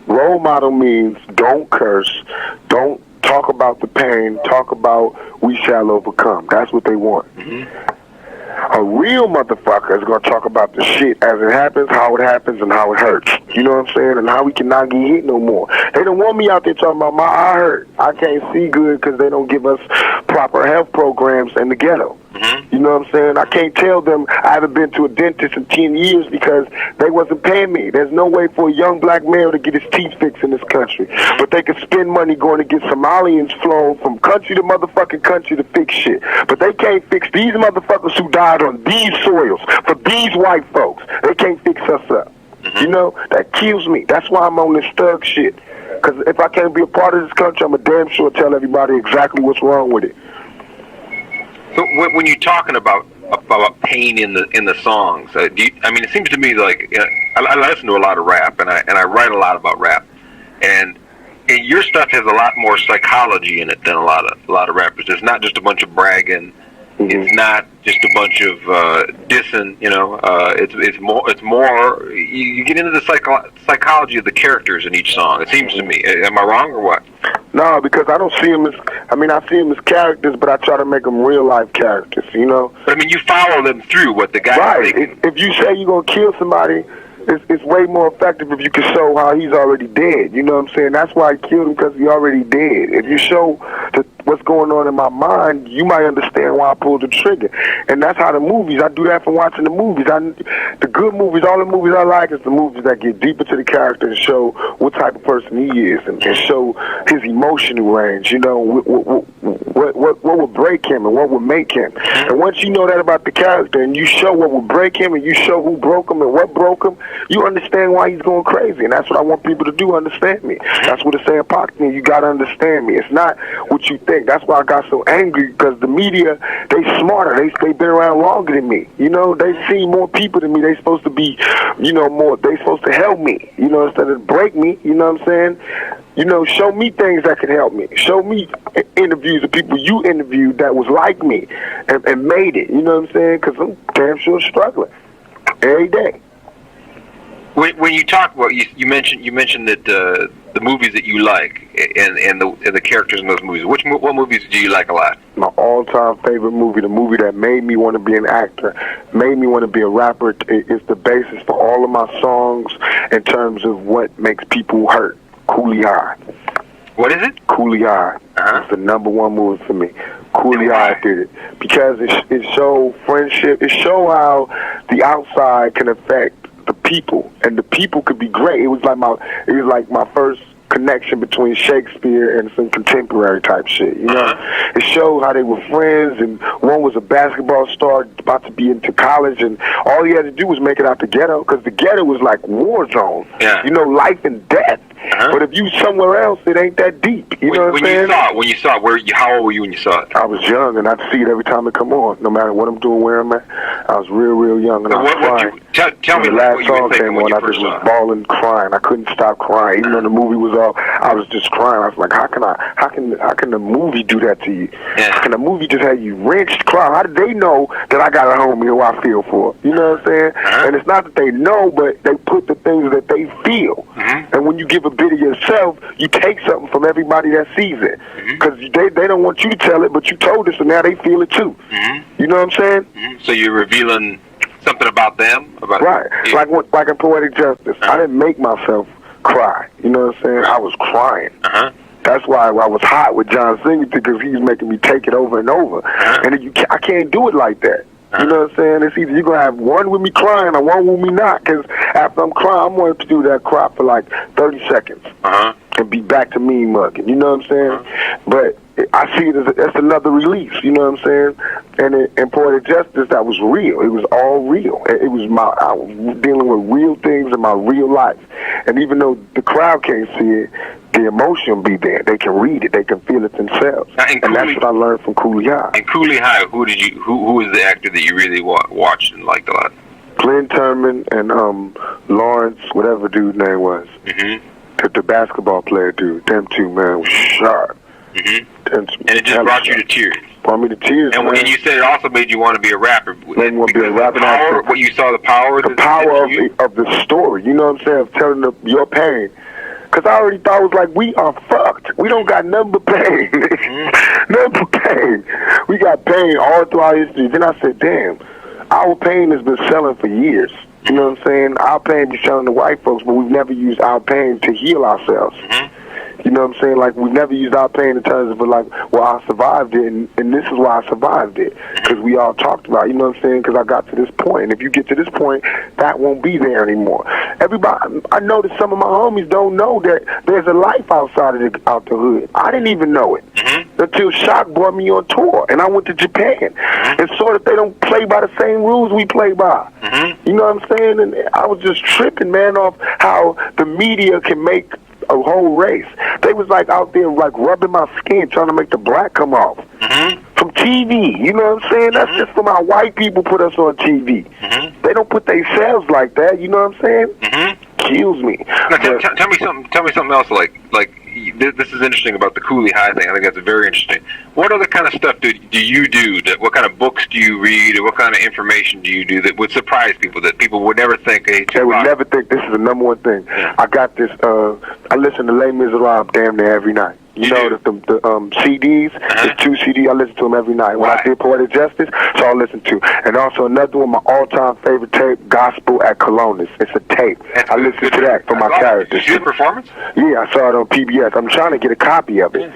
Role model means don't curse, don't talk about the pain, talk about we shall overcome. That's what they want. A real motherfucker is going to talk about the shit as it happens, how it happens, and how it hurts. You know what I'm saying? And how we cannot get hit no more. They don't want me out there talking about my eye hurt. I can't see good because they don't give us proper health programs in the ghetto. You know what I'm saying? I can't tell them I haven't been to a dentist in 10 years because they wasn't paying me. There's no way for a young black male to get his teeth fixed in this country. But they can spend money going to get Somalians flown from country to motherfucking country to fix shit. But they can't fix these motherfuckers who died on these soils for these white folks. They can't fix us up. You know? That kills me. That's why I'm on this thug shit. Because if I can't be a part of this country, I'm a damn sure tell everybody exactly what's wrong with it. So when you're talking about pain in the songs, it seems to me like I listen to a lot of rap and I write a lot about rap, and your stuff has a lot more psychology in it than a lot of rappers. It's not just a bunch of bragging. It's not just a bunch of dissing. It's more. You get into the psychology of the characters in each song. It seems to me. Am I wrong or what? No, because I don't see them as. I see them as characters, but I try to make them real life characters. You know. But you follow them through what the guy. Right. If you say you're gonna kill somebody, it's way more effective if you can show how he's already dead. You know what I'm saying? That's why I killed him, because he already dead. If you show what's going on in my mind, you might understand why I pulled the trigger. And that's how the movies, I do that from watching the movies. The good movies, all the movies I like is the movies that get deeper to the character and show what type of person he is and show his emotional range, you know, what would break him and what would make him. And once you know that about the character and you show what would break him and you show who broke him and what broke him, you understand why he's going crazy. And that's what I want people to do, understand me. That's what it's saying, Pac, you got to understand me. It's not what you think. That's why I got so angry, because the media, they smarter. They been around longer than me. You know, they see more people than me. They supposed to be, you know, more. They supposed to help me, you know, instead of break me. You know what I'm saying? You know, show me things that can help me. Show me interviews of people you interviewed that was like me and made it. You know what I'm saying? Because I'm damn sure struggling every day. When you talk about you mentioned that the movies that you like and the characters in those movies. What movies do you like a lot? My all-time favorite movie, the movie that made me want to be an actor, made me want to be a rapper, is the basis for all of my songs in terms of what makes people hurt. Coolie High. What is it? Coolie High. It's the #1 movie for me. Coolie High did it because it showed friendship. It showed how the outside can affect the people, and the people could be great. It was like my first connection between Shakespeare and some contemporary type shit, you know? It showed how they were friends, and one was a basketball star about to be into college, and all he had to do was make it out the ghetto, because the ghetto was like war zone, you know, life and death. But if you somewhere else, it ain't that deep. You know what I'm saying? When you saw it, how old were you when you saw it? I was young, and I'd see it every time it come on, no matter what I'm doing, where I'm at. I was real young, and I was crying. Tell me the last song came on, I just was bawling, crying. I couldn't stop crying, even though the movie was off. I was just crying. I was like, how can the movie do that to you? How can the movie just have you wrenched, crying? How did they know that I got a homie who I feel for? You know what I'm saying? And it's not that they know, but they put the things that they feel. And when you give a bit of yourself, you take something from everybody that sees it, because they don't want you to tell it, but you told us, so now they feel it too. You know what I'm saying? So you're revealing something about them, right? Like in Poetic Justice, I didn't make myself cry. You know what I'm saying? I was crying. That's why I was hot with John Singleton, because he's making me take it over and over. And I can't do it like that. You know what I'm saying? It's either you're going to have one with me crying or one with me not, because after I'm crying, I'm going to do that cry for like 30 seconds and be back to me mugging. You know what I'm saying? But I see it as another release. You know what I'm saying? And in Poetic Justice, that was real. It was all real. I was dealing with real things in my real life. And even though the crowd can't see it, the emotion be there. They can read it. They can feel it themselves. And that's what I learned from Coolie High. And Coolie High, who was the actor that you really watched and liked a lot? Glenn Turman and Lawrence, whatever dude's name was. The basketball player dude. Them two, man, was sharp. And it just brought you to tears. Brought me to tears, and man. when you said it also made you want to be a rapper. Made me want to be a rapper. What you saw, the power of the story. You know what I'm saying? Of telling your pain. Because I already thought it was like, we are fucked. We don't got nothing but pain. Nothing but pain. We got pain all throughout history. Then I said, damn, our pain has been selling for years. You know what I'm saying? Our pain be selling to white folks, but we've never used our pain to heal ourselves. You know what I'm saying? Like, we never used our pain in terms of, like, well, I survived it, and this is why I survived it. Because we all talked about it, you know what I'm saying? Because I got to this point. And if you get to this point, that won't be there anymore. Everybody, I know that some of my homies don't know that there's a life outside of out the hood. I didn't even know it until Shock brought me on tour, and I went to Japan and saw that they don't play by the same rules we play by. You know what I'm saying? And I was just tripping, man, off how the media can make a whole race. They was like out there like rubbing my skin, trying to make the black come off. From TV, you know what I'm saying? That's just from how white people put us on TV. They don't put themselves like that, you know what I'm saying? Kills me. Now, tell me something. Tell me something else. Like this is interesting about the Coolie High thing. I think that's very interesting. What other kind of stuff do you do? What kind of books do you read, or what kind of information do you do that would surprise people, that people would never think? Hey, they would never think. This is the number one thing. I got this. I listen to Les Miserables damn near every night. You know, the CDs, there's 2 CDs, I listen to them every night. When I did Poetic Justice, so I listen to. And also another one, my all-time favorite tape, Gospel at Colonus. It's a tape. I listen to that for my characters. Did you see the performance? Yeah, I saw it on PBS. I'm trying to get a copy of it.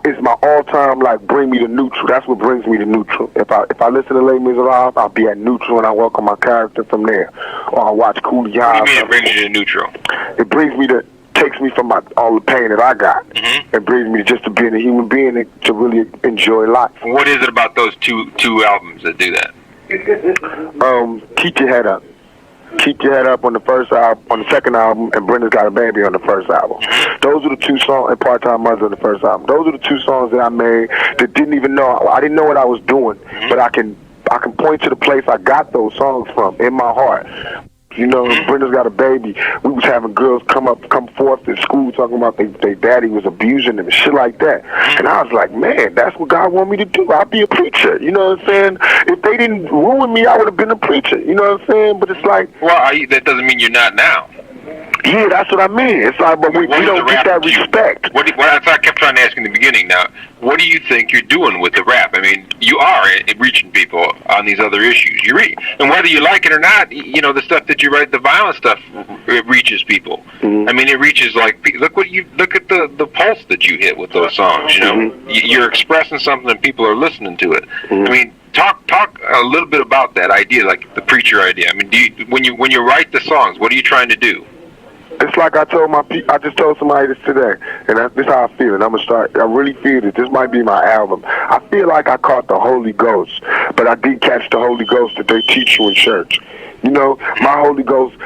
It's my all-time, like, bring me to neutral. That's what brings me to neutral. If I listen to Les Miserables, I'll be at neutral and I work on my character from there. Or I watch Coolie High. What do you mean it brings you to neutral? It brings me to... takes me from all the pain that I got and brings me just to being a human being and to really enjoy life. What is it about those two albums that do that? Keep Your Head Up. Keep Your Head Up on the first album, on the second album, and Brenda's Got a Baby on the first album. Those are the 2 songs, and Part-Time Mother on the first album. Those are the 2 songs that I made that didn't even know. I didn't know what I was doing, but I can point to the place I got those songs from in my heart. You know, Brenda's Got a Baby. We was having girls come forth to school talking about they daddy was abusing them and shit like that. And I was like, man, that's what God want me to do. I'll be a preacher. You know what I'm saying? If they didn't ruin me, I would have been a preacher. You know what I'm saying? But it's like... Well, that doesn't mean you're not now. Yeah, that's what I mean. It's like, but we don't get that respect. That's what I kept trying to ask in the beginning. Now, what do you think you're doing with the rap? I mean, you are reaching people on these other issues. And whether you like it or not, you know, the stuff that you write, the violent stuff, it reaches people. I mean, it reaches, like, look at the pulse that you hit with those songs. You know, you're expressing something and people are listening to it. I mean, talk a little bit about that idea, like the preacher idea. I mean, when you write the songs, what are you trying to do? It's like I just told somebody this today, and this is how I feel, and I'm going to start. I really feel that this might be my album. I feel like I caught the Holy Ghost, but I didn't catch the Holy Ghost that they teach you in church. You know, my Holy Ghost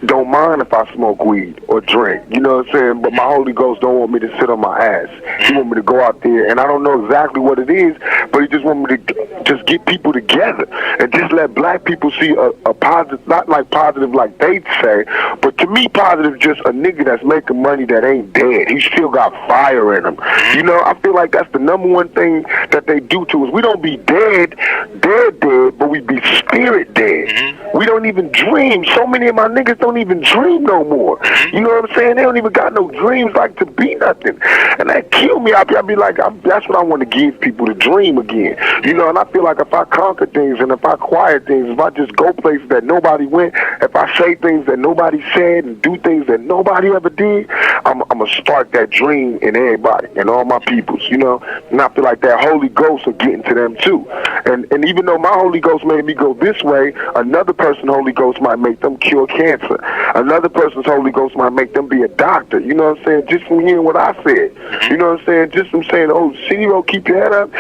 don't mind if I smoke weed or drink, you know what I'm saying? But my Holy Ghost don't want me to sit on my ass. He want me to go out there, and I don't know exactly what it is, but he just want me to just get people together and just let black people see a positive, not like positive like they say, but to me positive just a nigga that's making money that ain't dead. He still got fire in him. You know, I feel like that's the number one thing that they do to us. We don't be dead, but we be spirit dead. We don't even dream. So many of my niggas don't even dream no more. You know what I'm saying? They don't even got no dreams like to be nothing. And that kill me. I'll be like, that's what I want to give people, to dream again. You know, and I feel like if I conquer things and if I quiet things, if I just go places that nobody went, if I say things that nobody said and do things that nobody ever did, I'm going to spark that dream in everybody and all my peoples, you know? And I feel like that Holy Ghost will get into them too. And even though my Holy Ghost made me go this way, another person's Holy Ghost might make them cure cancer. Another person's Holy Ghost might make them be a doctor. You know what I'm saying? Just from hearing what I said. You know what I'm saying? Just from saying, oh, C-Ro, keep your head up.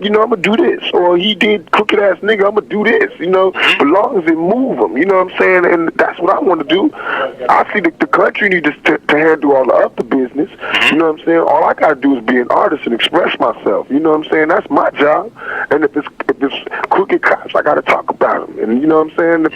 You know, I'm going to do this. Or he did crooked ass nigga, I'm going to do this. You know, as long as it move them. You know what I'm saying? And that's what I want to do. I see the country needs to handle all the other business. You know what I'm saying? All I got to do is be an artist and express myself. You know what I'm saying? That's my job. And if it's crooked cops, I got to talk about them. And you know what I'm saying?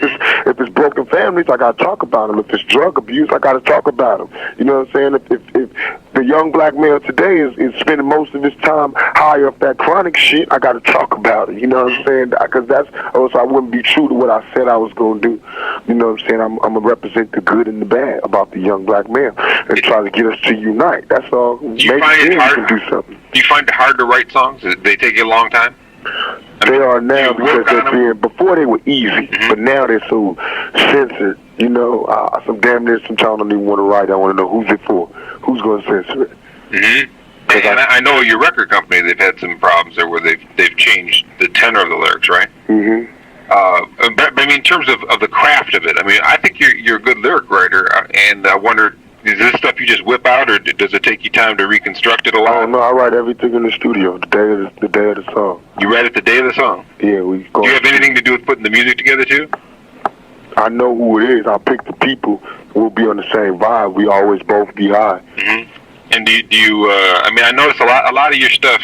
If it's broken families, I got to talk about them. If it's drug abuse, I got to talk about them. You know what I'm saying? If the young black male today is spending most of his time high off that chronic shit, I got to talk about it. You know what I'm saying? Because else I wouldn't be true to what I said I was going to do. You know what I'm saying? I'm going to represent the good and the bad about the young black male and try to get us to unite. That's all. Do you find it hard? Do you find it hard to write songs? They take you a long time? They are now because before they were easy, but now they're so censored. You know, some damn near sometimes I don't even want to write. I want to know who's it for, who's going to censor it. Mm-hmm. And I know your record company, they've had some problems there where they've changed the tenor of the lyrics, right? Mm-hmm. But I mean, in terms of the craft of it, I mean, I think you're a good lyric writer, and I wonder, is this stuff you just whip out, or does it take you time to reconstruct it a lot? Oh no, I write everything in the studio the day of the song. You write it the day of the song? Yeah, we go. Do you have anything to do with putting the music together too? I know who it is. I'll pick the people. We'll be on the same vibe. We always both be high. Mm-hmm. And do you? I mean, I notice a lot of your stuff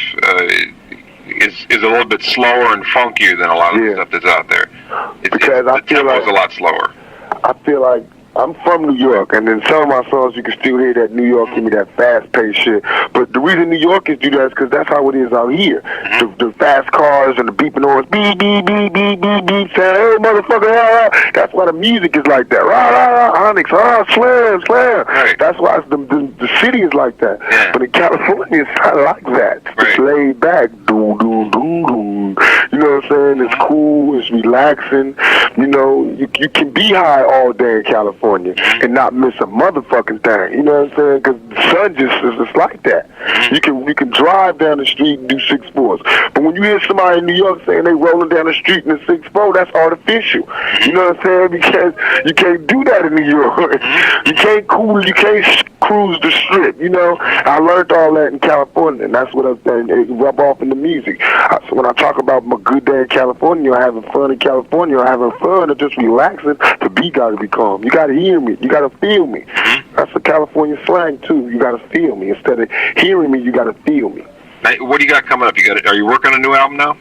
is a little bit slower and funkier than a lot of the stuff that's out there. Because I feel like the tempo's a lot slower. I feel like I'm from New York, and in some of my songs you can still hear that New York give me that fast-paced shit. But the reason New Yorkers do that is because that's how it is out here. The fast cars and the beeping horns, beep, beep, beep, beep, beep, beep, saying, hey, motherfucker, rah, rah. That's why the music is like that. Rah, rah, rah, Onyx, slam, slam. Right. That's why the city is like that. Yeah. But in California, it's not like that. Right. It's laid back. Doom, doom, doom, doom. You know what I'm saying? It's cool. It's relaxing. You know, you can be high all day in California and not miss a motherfucking thing. You know what I'm saying? Because the sun it's like that. You can drive down the street and do 6-4s. But when you hear somebody in New York saying they rolling down the street in a 6-4, that's artificial. You know what I'm saying? Because you can't do that in New York. You can't cruise the strip. You know, I learned all that in California, and that's what it rub off in the music. So when I talk about my good day in California, or having fun in California, or having fun, or just relaxing, the beat got to be calm. You got to hear me. You got to feel me. That's the California slang too. You got to feel me instead of hearing me. You got to feel me. Now, what do you got coming up? Are you working on a new album now?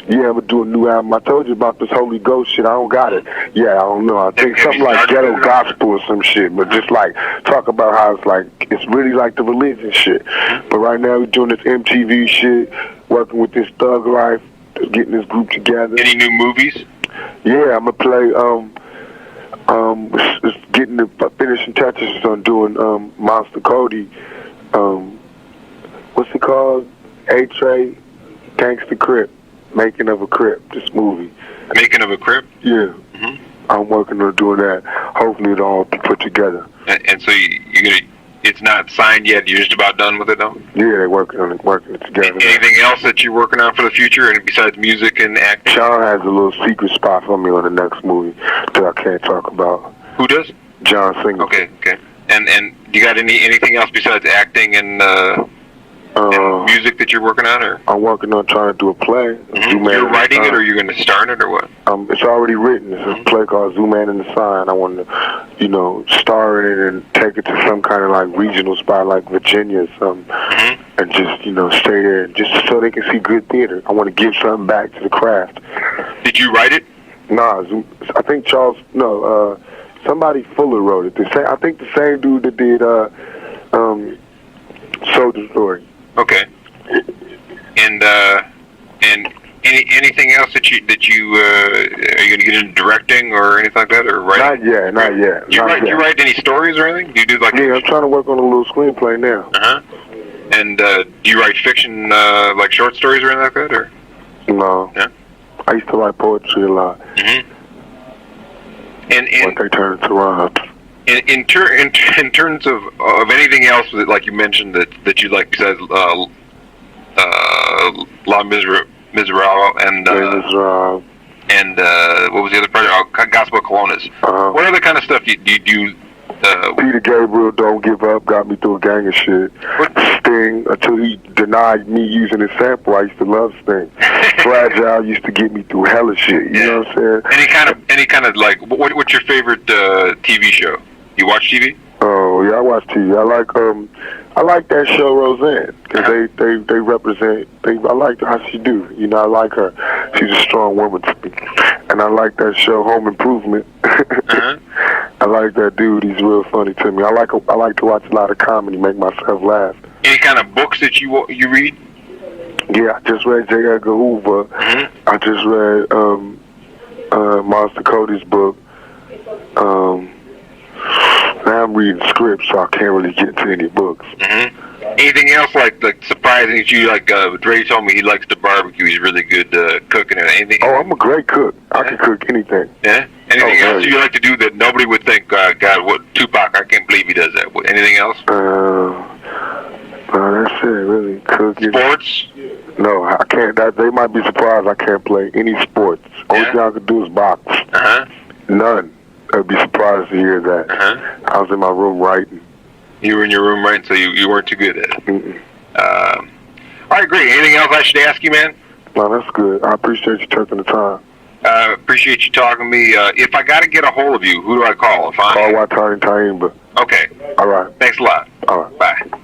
Yeah, I'm gonna do a new album. I told you about this Holy Ghost shit. I don't got it. Yeah, I don't know. I think something like ghetto gospel or some shit. But just like talk about how it's really like the religion shit. But right now we're doing this MTV shit, working with this Thug Life, getting this group together. Any new movies? Yeah, I'm gonna play. It's getting the finishing touches on doing Monster Cody. What's it called? A-Tray, Gangsta Crip. Making of a Crip, this movie. Making of a Crip? Yeah. I'm working on doing that. Hopefully it'll all be put together. And so it's not signed yet, you're just about done with it though? Yeah, they're working it together. Anything else that you're working on for the future, and besides music and acting? John has a little secret spot for me on the next movie that I can't talk about. Who does? John Singer. Okay. And do you got anything else besides acting and music that you're working on, or? I'm working on trying to do a play. You're writing it, or you're going to star in it, or what? It's already written. It's a play called Zooman and the Sign. I want to, star in it and take it to some kind of like regional spot like Virginia or something, and just, stay there just so they can see good theater. I want to give something back to the craft. Did you write it? Nah, I think somebody Fuller wrote it. I think the same dude that did Soldier Story. Okay. And anything else that you are you going to get into directing or anything like that, or writing? Not yet. Do you write any stories or anything? Do you do like? Yeah, I'm trying to work on a little screenplay now. And do you write fiction, like short stories or anything like that, or? No. Yeah. I used to write poetry a lot. And what they turn into rhymes. In terms of anything else that, like you mentioned, that you like besides La Miserable and what was the other part? Gospel Colonnas. What other kind of stuff do you do? Peter Gabriel, Don't Give Up, got me through a gang of shit. Sting, until he denied me using his sample, I used to love Sting. Fragile used to get me through hella shit. You know what I'm saying? Any kind of like, what's your favorite TV show? You watch TV? Oh yeah, I watch TV. I like that show Roseanne because they represent. I like how she do. I like her. She's a strong woman to me, and I like that show Home Improvement. I like that dude. He's real funny to me. I like to watch a lot of comedy, make myself laugh. Any kind of books that you read? Yeah, I just read J. Edgar Hoover. I just read Monster Cody's book. Now I'm reading scripts, so I can't really get into any books. Anything else like surprising that you like? Dre told me he likes to barbecue. He's really good cooking. Anything? Oh, I'm a great cook. I can cook anything. Yeah. Anything else you like to do that nobody would think? God, what Tupac? I can't believe he does that. Anything else? That's it, really. Cooking. Sports? No, I can't. They might be surprised I can't play any sports. Only thing I could do is box. None. They'd be surprised to hear that. I was in my room writing. You were in your room writing, so you weren't too good at it. Mm-mm. All right, great. Anything else I should ask you, man? No, that's good. I appreciate you taking the time. Appreciate you talking to me. If I got to get a hold of you, who do I call? Call Watani Taimba. Okay. All right. Thanks a lot. All right. Bye.